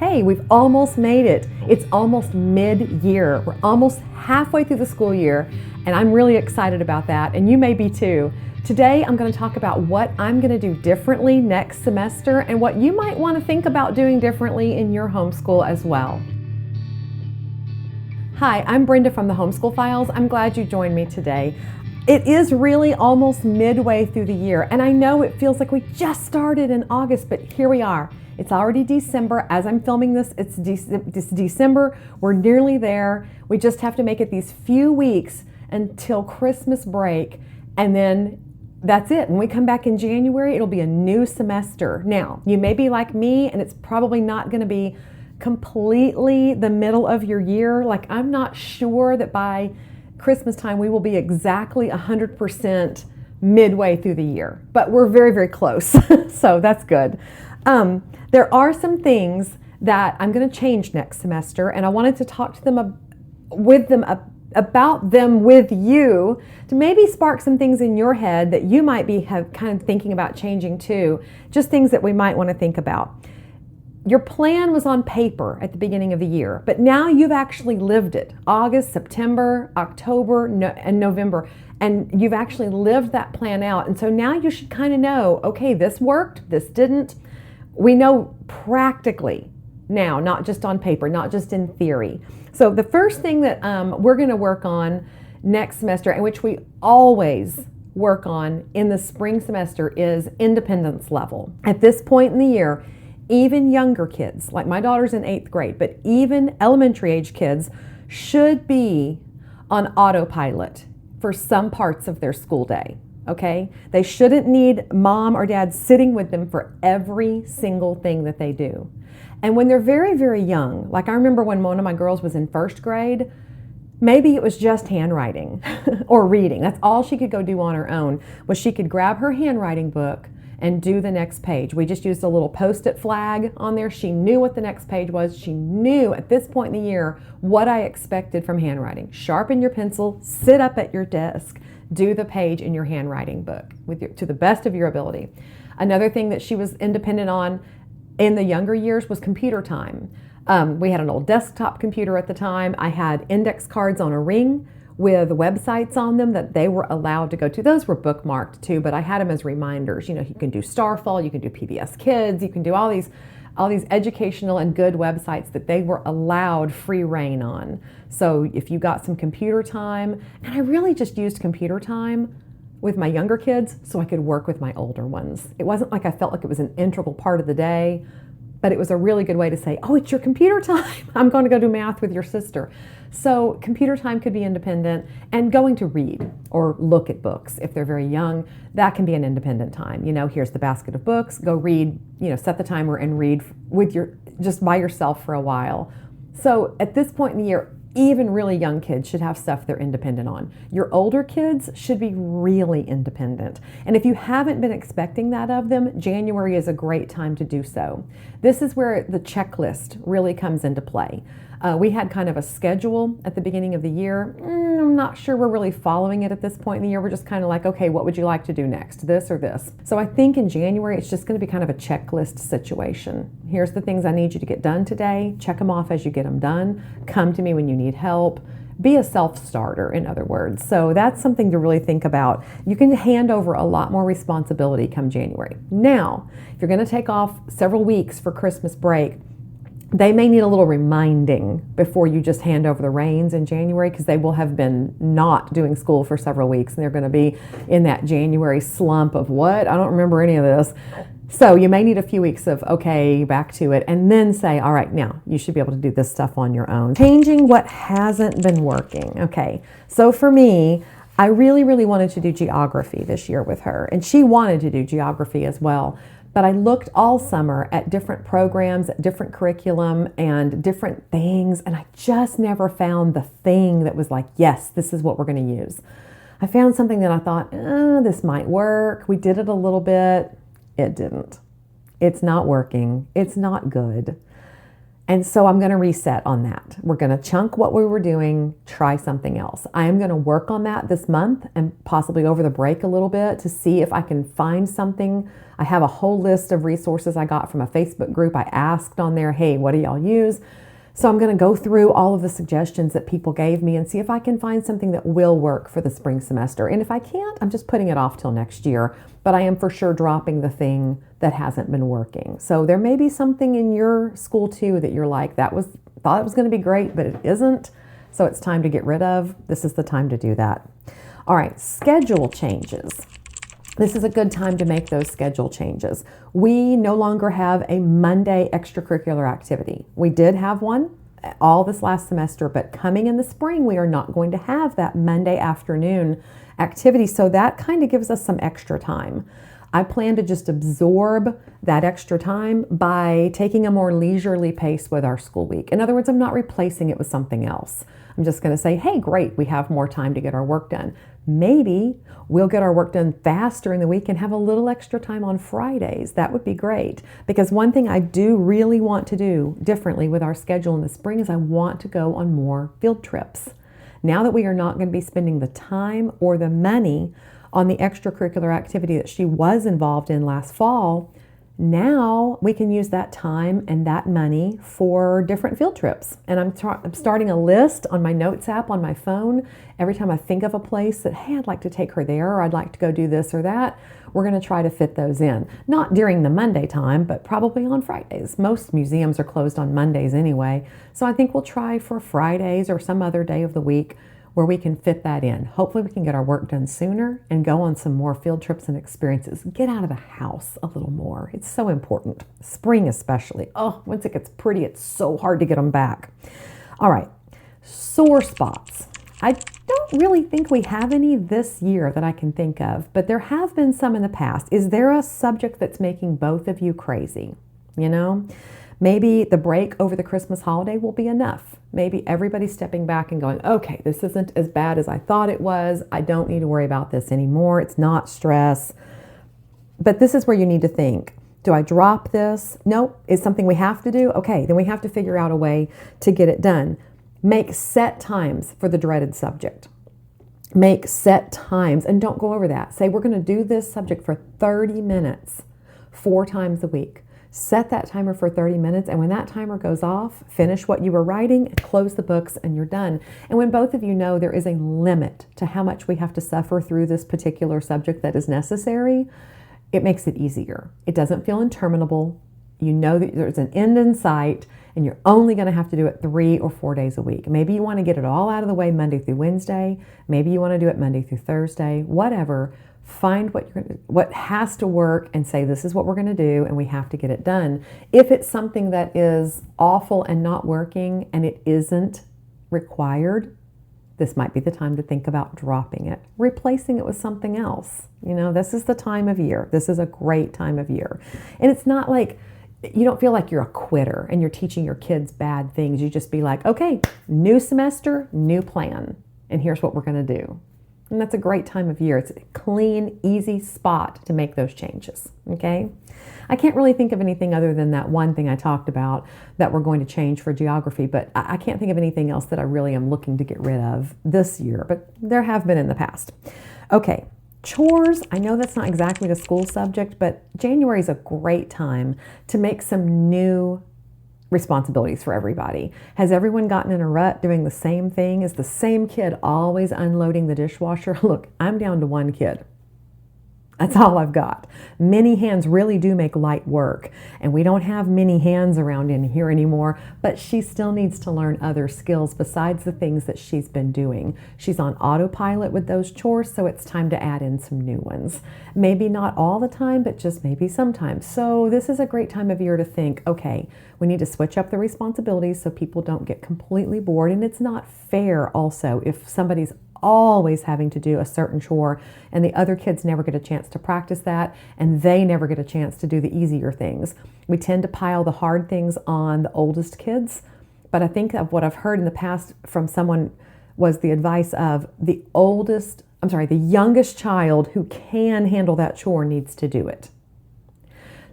Hey, we've almost made it. It's almost mid-year. We're almost halfway through the school year, and I'm really excited about that, and you may be too. Today, I'm going to talk about what I'm going to do differently next semester and what you might want to think about doing differently in your homeschool as well. Hi, I'm Brenda from the Homeschool Files. I'm glad you joined me today. It is really almost midway through the year, and I know it feels like we just started in August, but here we are. It's already December. As I'm filming this, it's December. We're nearly there. We just have to make it these few weeks until Christmas break, and then that's it. When we come back in January, it'll be a new semester. Now, you may be like me, and it's probably not going to be completely the middle of your year. Like, I'm not sure that by Christmas time we will be exactly 100% midway through the year, but we're very, very close. So that's good. There are some things that I'm going to change next semester, and I wanted to talk to them about them with you to maybe spark some things in your head that you might be kind of thinking about changing too, just things that we might want to think about. Your plan was on paper at the beginning of the year, but now you've actually lived it. August, September, October, and November, and you've actually lived that plan out. And so now you should kind of know, okay, this worked, this didn't. We know practically now, not just on paper, not just in theory. So the first thing that we're going to work on next semester, and which we always work on in the spring semester, is independence level. At this point in the year, even younger kids, like my daughter's in 8th grade, but even elementary age kids should be on autopilot for some parts of their school day. Okay? They shouldn't need mom or dad sitting with them for every single thing that they do. And when they're very, very young, like I remember when one of my girls was in 1st grade, maybe it was just handwriting or reading. That's all she could go do on her own, was she could grab her handwriting book and do the next page. We just used a little Post-it flag on there. She knew what the next page was. She knew at this point in the year what I expected from handwriting. Sharpen your pencil, sit up at your desk, do the page in your handwriting book to the best of your ability. Another thing that she was independent on in the younger years was computer time. We had an old desktop computer at the time. I had index cards on a ring with websites on them that they were allowed to go to. Those were bookmarked too, but I had them as reminders. You know, you can do Starfall, you can do PBS Kids, you can do all these educational and good websites that they were allowed free reign on. So if you got some computer time, and I really just used computer time with my younger kids so I could work with my older ones. It wasn't like I felt like it was an integral part of the day, but it was a really good way to say, oh, it's your computer time. I'm going to go do math with your sister. So computer time could be independent, and going to read or look at books if they're very young, that can be an independent time. You know, here's the basket of books, go read, set the timer and read just by yourself for a while. So at this point in the year, even really young kids should have stuff they're independent on. Your older kids should be really independent. And if you haven't been expecting that of them, January is a great time to do so. This is where the checklist really comes into play. We had kind of a schedule at the beginning of the year. I'm not sure we're really following it at this point in the year. We're just kind of like, okay, what would you like to do next? This or this? So I think in January, it's just going to be kind of a checklist situation. Here's the things I need you to get done today. Check them off as you get them done. Come to me when you need help. Be a self-starter, in other words. So that's something to really think about. You can hand over a lot more responsibility come January. Now, if you're going to take off several weeks for Christmas break, they may need a little reminding before you just hand over the reins in January, because they will have been not doing school for several weeks, and they're going to be in that January slump of what? I don't remember any of this. So you may need a few weeks of, okay, back to it, and then say, all right, now you should be able to do this stuff on your own. Changing what hasn't been working. Okay, so for me, I really, really wanted to do geography this year with her, and she wanted to do geography as well. But I looked all summer at different programs, at different curriculum and different things, and I just never found the thing that was like, yes, this is what we're going to use. I found something that I thought, this might work. We did it a little bit. It didn't. It's not working. It's not good. And so I'm going to reset on that. We're going to chunk what we were doing, try something else. I am going to work on that this month and possibly over the break a little bit to see if I can find something. I have a whole list of resources I got from a Facebook group. I asked on there, hey, what do y'all use? So I'm going to go through all of the suggestions that people gave me and see if I can find something that will work for the spring semester. And if I can't, I'm just putting it off till next year. But I am for sure dropping the thing that hasn't been working. So there may be something in your school too that you're like, thought it was going to be great, but it isn't. So it's time to get rid of. This is the time to do that. All right, schedule changes. This is a good time to make those schedule changes. We no longer have a Monday extracurricular activity. We did have one all this last semester, but coming in the spring, we are not going to have that Monday afternoon activity. So that kind of gives us some extra time. I plan to just absorb that extra time by taking a more leisurely pace with our school week. In other words, I'm not replacing it with something else. I'm just going to say, hey, great, we have more time to get our work done. Maybe we'll get our work done fast during the week and have a little extra time on Fridays. That would be great. Because one thing I do really want to do differently with our schedule in the spring is I want to go on more field trips. Now that we are not going to be spending the time or the money on the extracurricular activity that she was involved in last fall, now we can use that time and that money for different field trips. And I'm starting a list on my notes app on my phone. Every time I think of a place that, hey, I'd like to take her there, or I'd like to go do this or that, we're going to try to fit those in. Not during the Monday time, but probably on Fridays. Most museums are closed on Mondays anyway. So I think we'll try for Fridays or some other day of the week where we can fit that in. Hopefully we can get our work done sooner and go on some more field trips and experiences. Get out of the house a little more. It's so important. Spring especially. Oh, once it gets pretty, it's so hard to get them back. All right, sore spots. I don't really think we have any this year that I can think of, but there have been some in the past. Is there a subject that's making both of you crazy? You know? Maybe the break over the Christmas holiday will be enough. Maybe everybody's stepping back and going, okay, this isn't as bad as I thought it was. I don't need to worry about this anymore. It's not stress. But this is where you need to think, do I drop this? Nope. Is something we have to do? Okay, then we have to figure out a way to get it done. Make set times for the dreaded subject. Make set times and don't go over that. Say we're going to do this subject for 30 minutes, 4 times a week. Set that timer for 30 minutes, and when that timer goes off, finish what you were writing, close the books, and you're done. And when both of you know there is a limit to how much we have to suffer through this particular subject that is necessary, it makes it easier. It doesn't feel interminable. You know that there's an end in sight, and you're only going to have to do it 3 or 4 days a week. Maybe you want to get it all out of the way Monday through Wednesday. Maybe you want to do it Monday through Thursday, whatever. Find what has to work and say, this is what we're going to do, and we have to get it done. If it's something that is awful and not working and it isn't required, this might be the time to think about dropping it, replacing it with something else. You know, this is the time of year. This is a great time of year. And it's not like you don't feel like you're a quitter and you're teaching your kids bad things. You just be like, okay, new semester, new plan, and here's what we're going to do. And that's a great time of year. It's a clean, easy spot to make those changes, okay? I can't really think of anything other than that one thing I talked about that we're going to change for geography, but I can't think of anything else that I really am looking to get rid of this year, but there have been in the past. Okay, chores. I know that's not exactly the school subject, but January is a great time to make some new responsibilities for everybody. Has everyone gotten in a rut doing the same thing? Is the same kid always unloading the dishwasher? Look, I'm down to 1 kid. That's all I've got. Many hands really do make light work, and we don't have many hands around in here anymore, but she still needs to learn other skills besides the things that she's been doing. She's on autopilot with those chores, so it's time to add in some new ones. Maybe not all the time, but just maybe sometimes. So this is a great time of year to think, okay, we need to switch up the responsibilities so people don't get completely bored, and it's not fair also if somebody's always having to do a certain chore and the other kids never get a chance to practice that and they never get a chance to do the easier things. We tend to pile the hard things on the oldest kids, but I think of what I've heard in the past from someone was the advice of the youngest child who can handle that chore needs to do it.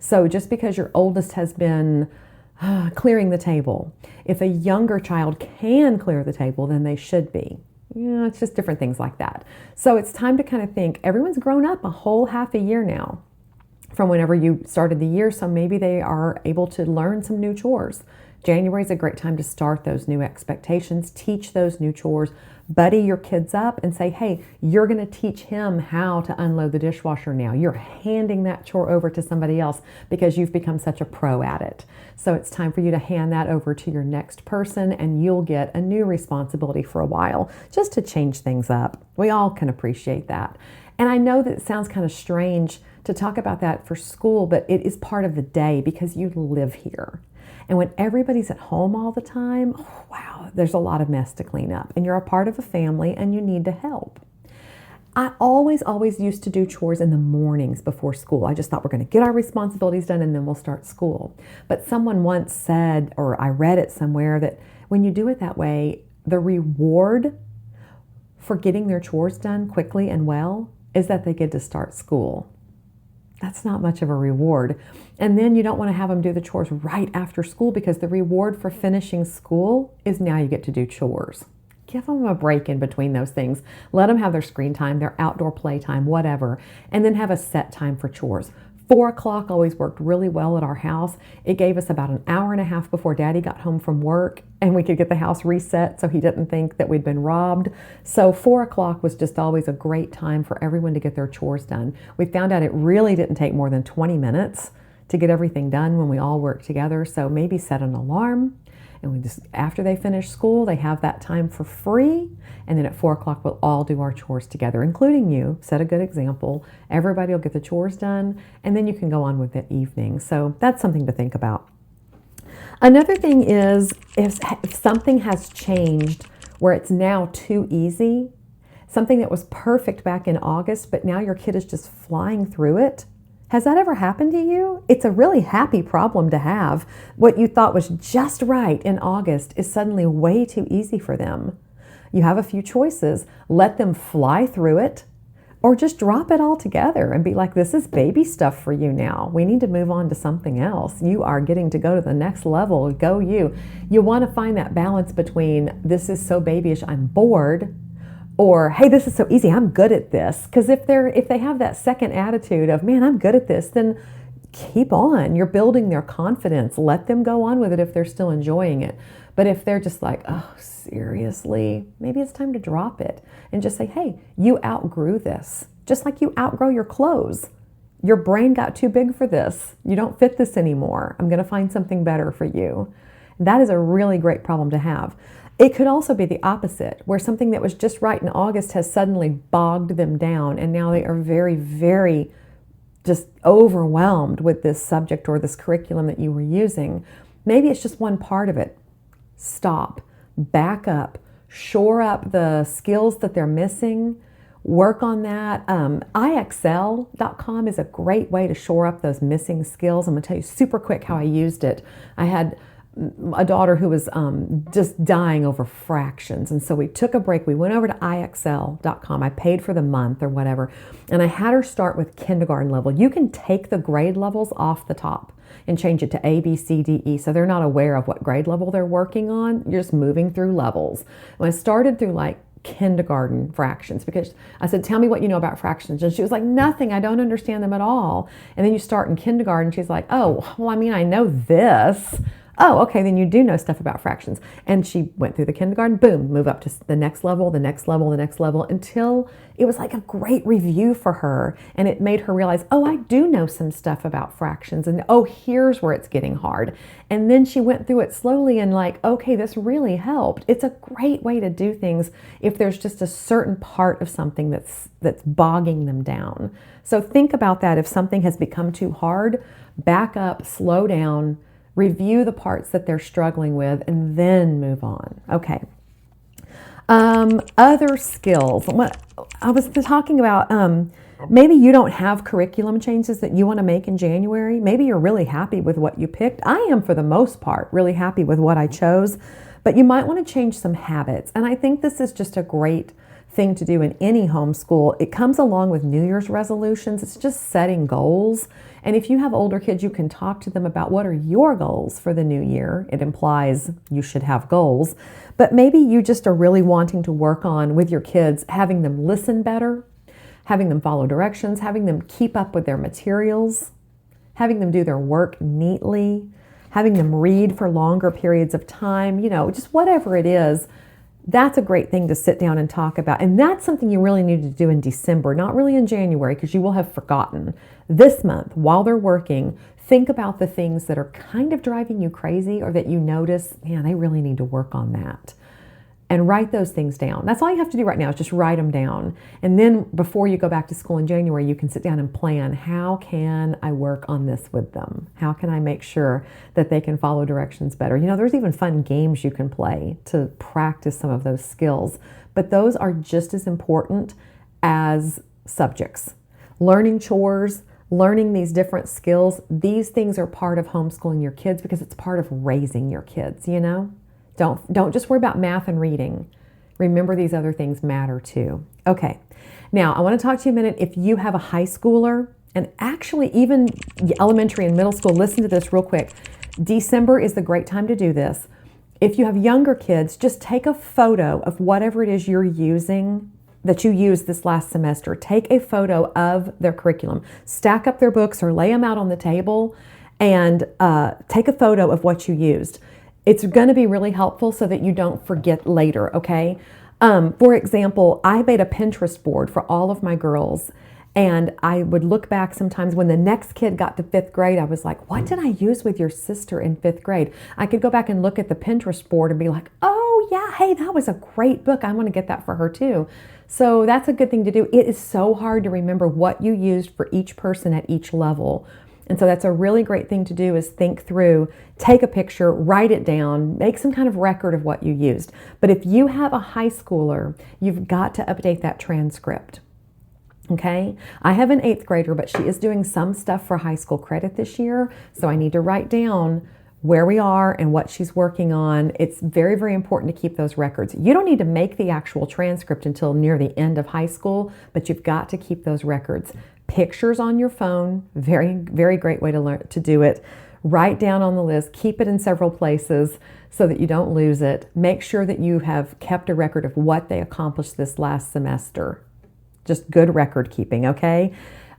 So just because your oldest has been Clearing the table. If a younger child can clear the table, then they should be. It's just different things like that. So it's time to kind of think, everyone's grown up a whole half a year now from whenever you started the year, so maybe they are able to learn some new chores. January is a great time to start those new expectations, teach those new chores, buddy your kids up and say, hey, you're going to teach him how to unload the dishwasher now. You're handing that chore over to somebody else because you've become such a pro at it. So it's time for you to hand that over to your next person, and you'll get a new responsibility for a while just to change things up. We all can appreciate that. And I know that it sounds kind of strange to talk about that for school, but it is part of the day because you live here. And when everybody's at home all the time, oh, wow, there's a lot of mess to clean up. And you're a part of a family and you need to help. I always used to do chores in the mornings before school. I just thought we're going to get our responsibilities done and then we'll start school. But someone once said, or I read it somewhere, that when you do it that way, the reward for getting their chores done quickly and well is that they get to start school. That's not much of a reward. And then you don't want to have them do the chores right after school because the reward for finishing school is now you get to do chores. Give them a break in between those things. Let them have their screen time, their outdoor play time, whatever, and then have a set time for chores. 4 o'clock always worked really well at our house. It gave us about an hour and a half before Daddy got home from work, and we could get the house reset so he didn't think that we'd been robbed. So 4 o'clock was just always a great time for everyone to get their chores done. We found out it really didn't take more than 20 minutes to get everything done when we all worked together. So maybe set an alarm, and we just, after they finish school, they have that time for free. And then at 4 o'clock, we'll all do our chores together, including you. Set a good example. Everybody will get the chores done, and then you can go on with the evening. So that's something to think about. Another thing is if something has changed where it's now too easy, something that was perfect back in August, but now your kid is just flying through it. Has that ever happened to you? It's a really happy problem to have. What you thought was just right in August is suddenly way too easy for them. You have a few choices. Let them fly through it, or just drop it all together and be like, this is baby stuff for you now. We need to move on to something else. You are getting to go to the next level. Go you. You want to find that balance between this is so babyish, I'm bored, or hey, this is so easy, I'm good at this. Because if they have that second attitude of, man, I'm good at this, then keep on. You're building their confidence. Let them go on with it if they're still enjoying it. But if they're just like, oh, seriously, maybe it's time to drop it and just say, hey, you outgrew this. Just like you outgrow your clothes. Your brain got too big for this. You don't fit this anymore. I'm going to find something better for you. That is a really great problem to have. It could also be the opposite, where something that was just right in August has suddenly bogged them down, and now they are very, very just overwhelmed with this subject or this curriculum that you were using. Maybe it's just one part of it. Stop, back up, shore up the skills that they're missing, work on that. IXL.com is a great way to shore up those missing skills. I'm going to tell you super quick how I used it. I had a daughter who was just dying over fractions. And so we took a break. We went over to IXL.com. I paid for the month or whatever. And I had her start with kindergarten level. You can take the grade levels off the top and change it to A, B, C, D, E. So they're not aware of what grade level they're working on. You're just moving through levels. When I started through like kindergarten fractions, because I said, tell me what you know about fractions. And she was like, nothing, I don't understand them at all. And then you start in kindergarten, she's like, oh, well, I mean, I know this. Oh, okay, then you do know stuff about fractions. And she went through the kindergarten, boom, move up to the next level, the next level, the next level, until it was like a great review for her. And it made her realize, oh, I do know some stuff about fractions. And oh, here's where it's getting hard. And then she went through it slowly and like, okay, this really helped. It's a great way to do things if there's just a certain part of something that's bogging them down. So think about that. If something has become too hard, back up, slow down, review the parts that they're struggling with, and then move on. Okay. Other skills. I was talking about maybe you don't have curriculum changes that you want to make in January. Maybe you're really happy with what you picked. I am, for the most part, really happy with what I chose, but you might want to change some habits. And I think this is just a great thing to do in any homeschool. It comes along with New Year's resolutions. It's just setting goals. And if you have older kids, you can talk to them about what are your goals for the new year. It implies you should have goals, but maybe you just are really wanting to work on with your kids, having them listen better, having them follow directions, having them keep up with their materials, having them do their work neatly, having them read for longer periods of time, just whatever it is. That's a great thing to sit down and talk about. And that's something you really need to do in December, not really in January, because you will have forgotten. This month, while they're working, think about the things that are kind of driving you crazy or that you notice, man, they really need to work on that. And write those things down. That's all you have to do right now is just write them down. And then before you go back to school in January, you can sit down and plan, how can I work on this with them? How can I make sure that they can follow directions better? There's even fun games you can play to practice some of those skills. But those are just as important as subjects. Learning chores, learning these different skills, these things are part of homeschooling your kids because it's part of raising your kids, Don't just worry about math and reading. Remember these other things matter too. Okay, now I want to talk to you a minute. If you have a high schooler, and actually even elementary and middle school, listen to this real quick. December is the great time to do this. If you have younger kids, just take a photo of whatever it is you're using that you used this last semester. Take a photo of their curriculum. Stack up their books or lay them out on the table and take a photo of what you used. It's going to be really helpful so that you don't forget later, okay? For example, I made a Pinterest board for all of my girls, and I would look back sometimes when the next kid got to 5th grade, I was like, what did I use with your sister in 5th grade? I could go back and look at the Pinterest board and be like, oh yeah, hey, that was a great book. I want to get that for her too. So that's a good thing to do. It is so hard to remember what you used for each person at each level. And so that's a really great thing to do is think through, take a picture, write it down, make some kind of record of what you used. But if you have a high schooler, you've got to update that transcript. Okay? I have an 8th grader, but she is doing some stuff for high school credit this year. So I need to write down where we are and what she's working on. It's very, very important to keep those records. You don't need to make the actual transcript until near the end of high school, but you've got to keep those records. Pictures on your phone, very, very great way to learn to do it. Write down on the list, keep it in several places so that you don't lose it. Make sure that you have kept a record of what they accomplished this last semester. Just good record keeping, okay?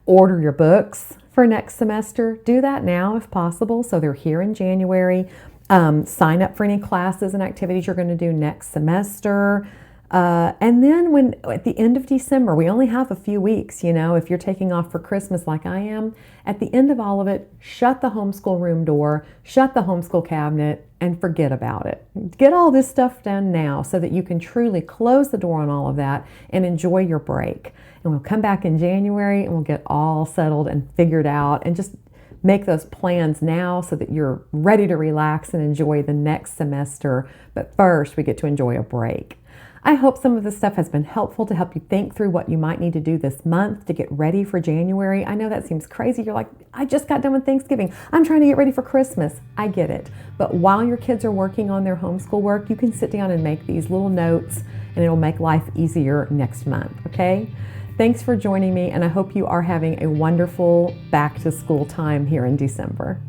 Order your books for next semester. Do that now if possible so they're here in January. Sign up for any classes and activities you're going to do next semester. And then at the end of December, we only have a few weeks, if you're taking off for Christmas like I am, at the end of all of it, shut the homeschool room door, shut the homeschool cabinet, and forget about it. Get all this stuff done now so that you can truly close the door on all of that and enjoy your break. And we'll come back in January and we'll get all settled and figured out and just make those plans now so that you're ready to relax and enjoy the next semester. But first, we get to enjoy a break. I hope some of this stuff has been helpful to help you think through what you might need to do this month to get ready for January. I know that seems crazy. You're like, I just got done with Thanksgiving. I'm trying to get ready for Christmas. I get it. But while your kids are working on their homeschool work, you can sit down and make these little notes and it'll make life easier next month, okay? Thanks for joining me, and I hope you are having a wonderful back to school time here in December.